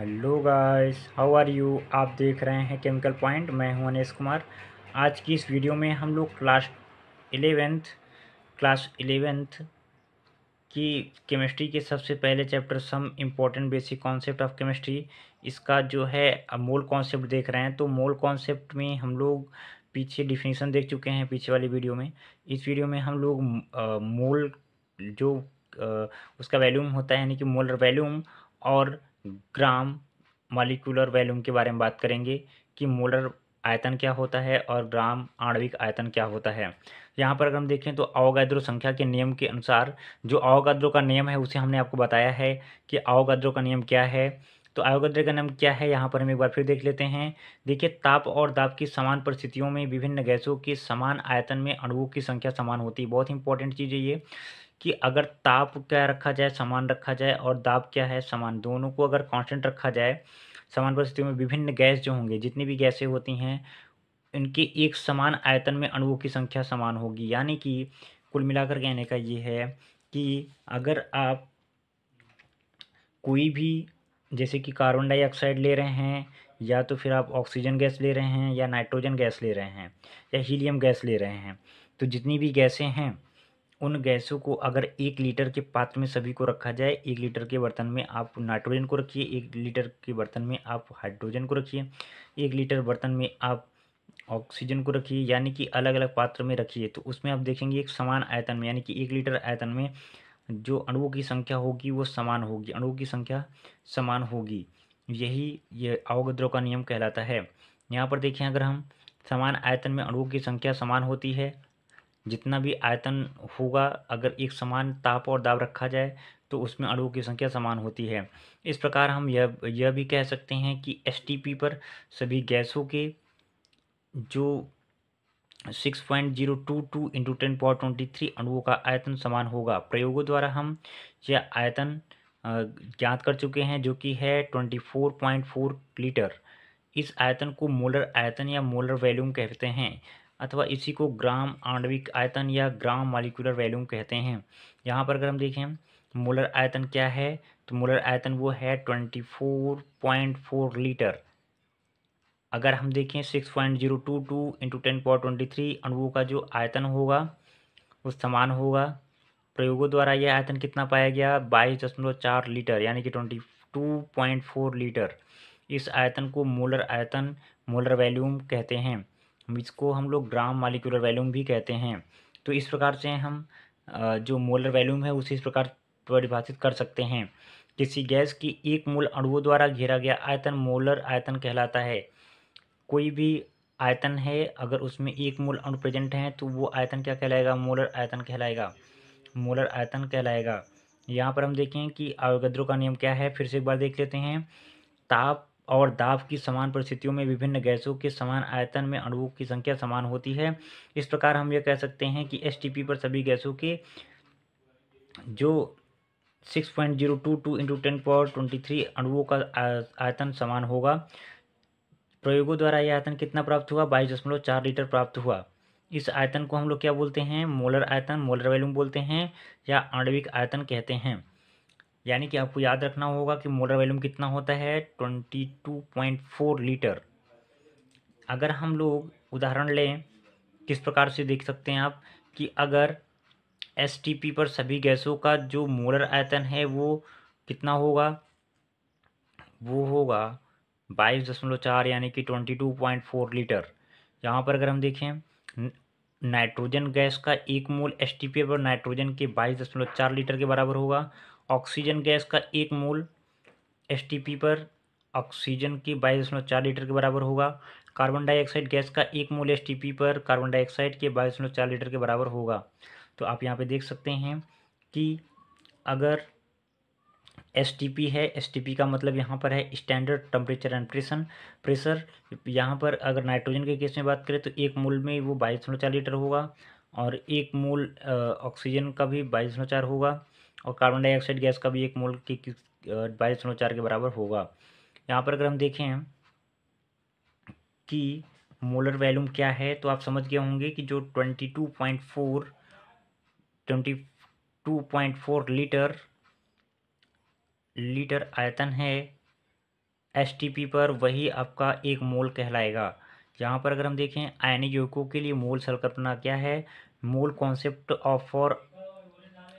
Hello guys, how are you. आप देख रहे हैं केमिकल पॉइंट। मैं हूं अनिश कुमार। आज की इस वीडियो में हम लोग क्लास इलेवेंथ की केमिस्ट्री के सबसे पहले chapter some important basic concept of chemistry, इसका जो है मोल कॉन्सेप्ट देख रहे हैं। तो मोल कॉन्सेप्ट में हम लोग पीछे डिफिनीशन देख चुके हैं पिछले वाली वीडियो में। इस वीडियो में हम लोग मोल जो उसका वैल्यूम होता है, यानी कि मोलर वैल्यूम और ग्राम मॉलिक्यूलर वैल्यूम के बारे में बात करेंगे कि मोलर आयतन क्या होता है और ग्राम आणविक आयतन क्या होता है। यहाँ पर अगर हम देखें तो अवोगाद्रो संख्या के नियम के अनुसार, जो अवोगाद्रो का नियम है उसे हमने आपको बताया है कि अवोगाद्रो का नियम क्या है। तो अवोगाद्रो का नियम क्या है, यहाँ पर हम एक बार फिर देख लेते हैं। देखिए, ताप और दाब की समान परिस्थितियों में विभिन्न गैसों के समान आयतन में अणुओं की संख्या समान होती है। बहुत इंपॉर्टेंट चीज़ है ये कि अगर ताप क्या रखा जाए, समान रखा जाए, और दाब क्या है, समान, दोनों को अगर कांस्टेंट रखा जाए, समान परिस्थितियों में विभिन्न गैस जो होंगे, जितनी भी गैसें होती हैं, इनके एक समान आयतन में अणुओं की संख्या समान होगी। यानी कि कुल मिलाकर कहने का ये है कि अगर आप कोई भी, जैसे कि कार्बन डाइऑक्साइड ले रहे हैं, या तो फिर आप ऑक्सीजन गैस ले रहे हैं, या नाइट्रोजन गैस ले रहे हैं, या हीलियम गैस ले रहे हैं, तो जितनी भी गैसें हैं, उन गैसों को अगर 1 लीटर के पात्र में सभी को रखा जाए, 1 लीटर के बर्तन में आप नाइट्रोजन को रखिए, 1 लीटर के बर्तन में आप हाइड्रोजन को रखिए, 1 लीटर बर्तन में आप ऑक्सीजन को रखिए, यानी कि अलग अलग पात्र में रखिए, तो उसमें आप देखेंगे एक समान आयतन में, यानी कि 1 लीटर आयतन में जो अणुओं की संख्या होगी वो समान होगी, अणुओं की संख्या समान होगी। यही ये अवोगाद्रो का नियम कहलाता है। यहाँ पर देखें, अगर हम समान आयतन में अणुओं की संख्या समान होती है, जितना भी आयतन होगा, अगर एक समान ताप और दाब रखा जाए तो उसमें अणुओं की संख्या समान होती है। इस प्रकार हम यह भी कह सकते हैं कि एसटीपी पर सभी गैसों के जो 6.022 इंटू 10 पावर 23 अणुओं का आयतन समान होगा। प्रयोगों द्वारा हम यह आयतन ज्ञात कर चुके हैं, जो कि है 24.4 लीटर। इस आयतन को मोलर आयतन या मोलर वैल्यूम कहते हैं, अथवा इसी को ग्राम आणविक आयतन या ग्राम मॉलिक्यूलर वैल्यूम कहते हैं। यहाँ पर अगर हम देखें मोलर आयतन क्या है, तो मोलर आयतन वो है 24.4 लीटर। अगर हम देखें 6.022 इंटू 10 पावर 23 अणुओं का जो आयतन होगा वो समान होगा। प्रयोगों द्वारा यह आयतन कितना पाया गया, 22.4 लीटर, यानी कि 22.4 लीटर। इस आयतन को मोलर आयतन, मोलर वैल्यूम कहते हैं। इसको हम लोग ग्राम मॉलिक्यूलर वैल्यूम भी कहते हैं। तो इस प्रकार से हम जो मोलर वैल्यूम है उसे इस प्रकार परिभाषित कर सकते हैं। किसी गैस की एक मोल अणुओं द्वारा घेरा गया आयतन मोलर आयतन कहलाता है। कोई भी आयतन है, अगर उसमें 1 मोल अणु प्रेजेंट हैं तो वो आयतन क्या कहलाएगा, मोलर आयतन कहलाएगा, मोलर आयतन कहलाएगा। यहाँ पर हम देखें कि अवोगाद्रो का नियम क्या है, फिर से एक बार देख लेते हैं। ताप और दाब की समान परिस्थितियों में विभिन्न गैसों के समान आयतन में अणुओं की संख्या समान होती है। इस प्रकार हम यह कह सकते हैं कि एसटीपी पर सभी गैसों के जो 6.022 इंटू 10 पावर 23 अणुओं का आयतन समान होगा। प्रयोगों द्वारा यह आयतन कितना प्राप्त हुआ, 22.4 लीटर प्राप्त हुआ। इस आयतन को हम लोग क्या बोलते हैं, मोलर आयतन, मोलर वैल्यूम बोलते हैं, या आणविक आयतन कहते हैं। यानी कि आपको याद रखना होगा कि मोलर वैल्यूम कितना होता है, 22.4 लीटर। अगर हम लोग उदाहरण लें, किस प्रकार से देख सकते हैं आप, कि अगर एसटीपी पर सभी गैसों का जो मोलर आयतन है वो कितना होगा, वो होगा 22.4, यानी कि 22.4 लीटर। यहाँ पर अगर हम देखें, नाइट्रोजन गैस का 1 मोल एसटीपी पर नाइट्रोजन के 22.4 लीटर के बराबर होगा। ऑक्सीजन गैस का 1 मोल एसटीपी पर ऑक्सीजन की 22.4 लीटर के बराबर होगा। कार्बन डाइऑक्साइड गैस का 1 मोल एसटीपी पर कार्बन डाइऑक्साइड के 22.4 लीटर के बराबर होगा। तो आप यहाँ पे देख सकते हैं कि अगर एसटीपी है, एसटीपी का मतलब यहाँ पर है स्टैंडर्ड टेम्परेचर एंड प्रेशर। यहाँ पर अगर नाइट्रोजन के केस में बात करें तो 1 मोल में वो 22.4 लीटर होगा, और 1 मोल ऑक्सीजन का भी 22.4 होगा, और कार्बन डाइऑक्साइड गैस का भी 1 मोल की 22.4 के बराबर होगा। यहाँ पर अगर हम देखें कि मोलर वैल्यूम क्या है, तो आप समझ गए होंगे कि जो 22.4 लीटर आयतन है, एसटीपी पर वही आपका एक मोल कहलाएगा। यहाँ पर अगर हम देखें आयनिक यौगिकों के लिए मोल संकल्पना क्या है, mole concept of for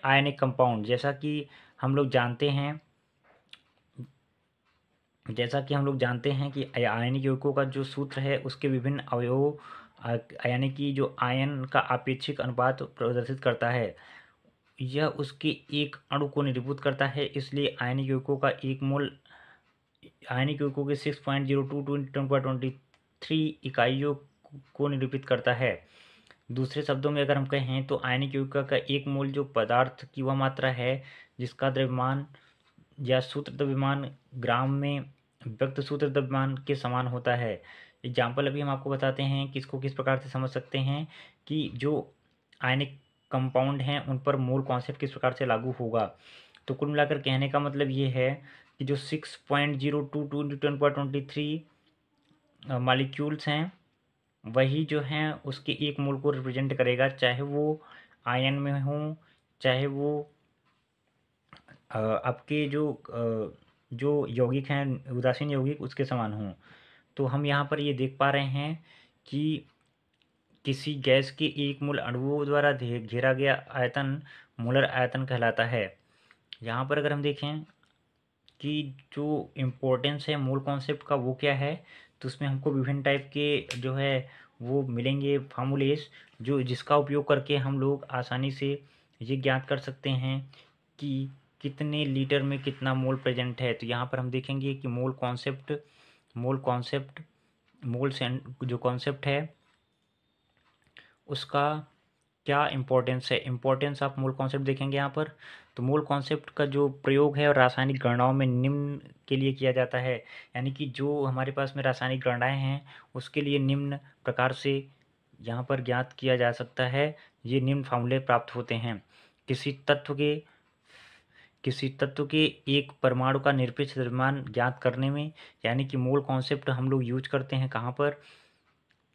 ionic compound. जैसा कि हम लोग जानते हैं कि आयनिक यौगिकों का जो सूत्र है उसके विभिन्न अवयवों यानी कि जो आयन का आपेक्षिक अनुपात प्रदर्शित करता है, यह उसके एक अणु को निरूपित करता है। इसलिए आयनिक यौगिकों का एक मोल आयनिक यौगिकों के 6.022 × 10⁻23 इकाइयों को निरूपित करता है। दूसरे शब्दों में अगर हम कहें तो आयनिक यौगिक का एक मोल जो पदार्थ की वह मात्रा है जिसका द्रव्यमान या सूत्र द्रव्यमान ग्राम में व्यक्त सूत्र द्रव्यमान के समान होता है। एग्जाम्पल अभी हम आपको बताते हैं कि इसको किस प्रकार से समझ सकते हैं कि जो आयनिक कंपाउंड हैं उन पर मोल कॉन्सेप्ट किस प्रकार से लागू होगा। तो कुल मिलाकर कहने का मतलब ये है कि जो 6.022 × 10⁻23 मॉलिक्यूल्स हैं वही जो हैं उसके एक मोल को रिप्रेजेंट करेगा, चाहे वो आयन में हो, चाहे वो आपके जो यौगिक हैं उदासीन यौगिक उसके समान हों। तो हम यहाँ पर ये देख पा रहे हैं कि किसी गैस के एक मूल अणुओं द्वारा घेरा गया आयतन मोलर आयतन कहलाता है। यहाँ पर अगर हम देखें कि जो इम्पोर्टेंस है मोल कॉन्सेप्ट का वो क्या है, तो उसमें हमको विभिन्न टाइप के जो है वो मिलेंगे फार्मूलेस जो जिसका उपयोग करके हम लोग आसानी से ये ज्ञात कर सकते हैं कि कितने लीटर में कितना मोल प्रेजेंट है। तो यहाँ पर हम देखेंगे कि मोल जो कॉन्सेप्ट है उसका क्या इम्पोर्टेंस है। इम्पोर्टेंस ऑफ मोल कॉन्सेप्ट देखेंगे यहाँ पर। तो मोल कॉन्सेप्ट का जो प्रयोग है रासायनिक गणनाओं में निम्न के लिए किया जाता है, यानी कि जो हमारे पास में रासायनिक गणनाएं हैं उसके लिए निम्न प्रकार से यहाँ पर ज्ञात किया जा सकता है। ये निम्न फार्मूले प्राप्त होते हैं किसी तत्व के एक परमाणु का निरपेक्ष द्रव्यमान ज्ञात करने में, यानी कि मोल कॉन्सेप्ट हम लोग यूज करते हैं कहाँ पर,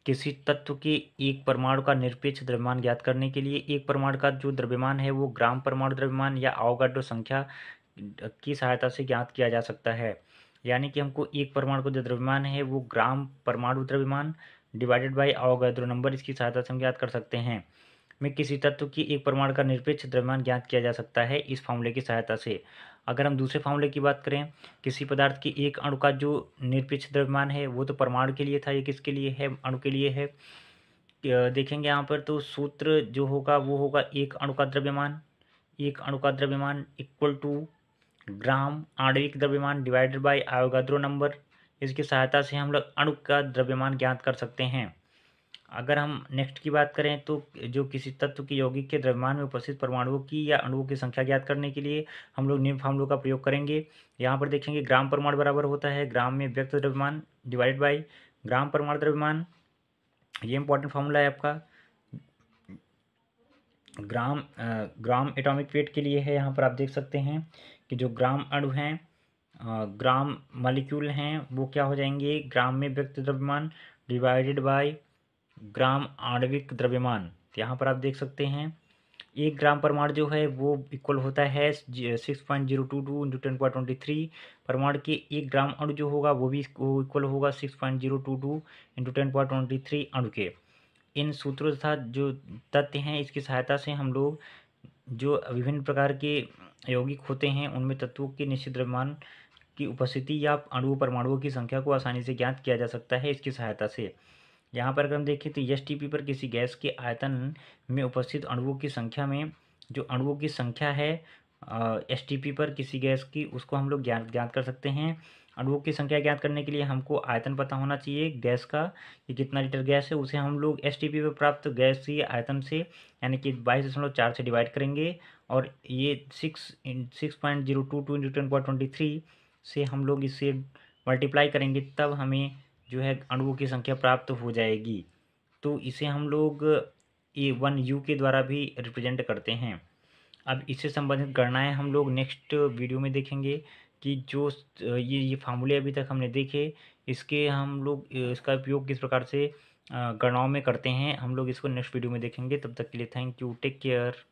किसी तत्व के एक परमाणु का निरपेक्ष द्रव्यमान ज्ञात करने के लिए। एक परमाणु का जो द्रव्यमान है वो ग्राम परमाणु द्रव्यमान या अवोगाड्रो संख्या की सहायता से ज्ञात किया जा सकता है। यानी कि हमको एक परमाणु का जो द्रव्यमान है वो ग्राम परमाणु द्रव्यमान डिवाइडेड बाई अवोगाड्रो नंबर इसकी सहायता से हम ज्ञात कर सकते हैं। में किसी तत्व की एक परमाणु का निरपेक्ष द्रव्यमान ज्ञात किया जा सकता है इस फार्मूले की सहायता से। अगर हम दूसरे फार्मूले की बात करें, किसी पदार्थ के एक अणु का जो निरपेक्ष द्रव्यमान है वो तो परमाणु के लिए था, ये किसके लिए है, अणु के लिए है। देखेंगे यहाँ पर तो सूत्र जो होगा वो होगा एक अणु का द्रव्यमान इक्वल टू ग्राम आणविक द्रव्यमान डिवाइडेड बाई अवोगाद्रो नंबर। इसकी सहायता से हम लोग अणु का द्रव्यमान ज्ञात कर सकते हैं। अगर हम नेक्स्ट की बात करें तो जो किसी तत्व की यौगिक के द्रव्यमान में उपस्थित परमाणुओं की या अणुओं की संख्या ज्ञात करने के लिए हम लोग निम्न फार्मूलों का प्रयोग करेंगे। यहाँ पर देखेंगे ग्राम परमाणु बराबर होता है ग्राम में व्यक्त द्रव्यमान डिवाइडेड बाई ग्राम परमाणु द्रव्यमान। ये इंपॉर्टेंट फार्मूला है आपका। ग्राम एटॉमिक वेट के लिए है। यहाँ पर आप देख सकते हैं कि जो ग्राम अणु हैं ग्राम मॉलिक्यूल हैं वो क्या हो जाएंगे, ग्राम में व्यक्त द्रव्यमान डिवाइडेड बाय ग्राम आणविक द्रव्यमान। तो यहाँ पर आप देख सकते हैं एक ग्राम परमाणु जो है वो इक्वल होता है 6.022 × 10⁻23। परमाणु के एक ग्राम अणु जो होगा वो भी इक्वल होगा 6.022 × 10⁻23 अणु के। इन सूत्रों तथा जो तथ्य हैं इसकी सहायता से हम लोग जो विभिन्न प्रकार के यौगिक होते हैं उनमें तत्वों के निश्चित द्रव्यमान की उपस्थिति या अणु परमाणुओं की संख्या को आसानी से ज्ञात किया जा सकता है इसकी सहायता से। यहाँ पर अगर हम देखें तो एसटीपी पर किसी गैस के आयतन में उपस्थित अणुओं की संख्या में जो अणुओं की संख्या है एसटीपी पर किसी गैस की उसको हम लोग ज्ञात कर सकते हैं। अणुओं की संख्या ज्ञात करने के लिए हमको आयतन पता होना चाहिए गैस का कि कितना लीटर गैस है, उसे हम लोग एसटीपी पर प्राप्त गैसीय आयतन से यानी कि 22.4 से डिवाइड करेंगे और ये 6.022 × 10⁻23 से हम लोग इसे मल्टीप्लाई करेंगे तब हमें जो है अणुओं की संख्या प्राप्त हो जाएगी। तो इसे हम लोग A1U के द्वारा भी रिप्रेजेंट करते हैं। अब इससे संबंधित गणनाएं हम लोग नेक्स्ट वीडियो में देखेंगे कि जो ये फार्मूले अभी तक हमने देखे इसके हम लोग इसका उपयोग किस प्रकार से गणनाओं में करते हैं हम लोग इसको नेक्स्ट वीडियो में देखेंगे। तब तक के लिए थैंक यू, टेक केयर।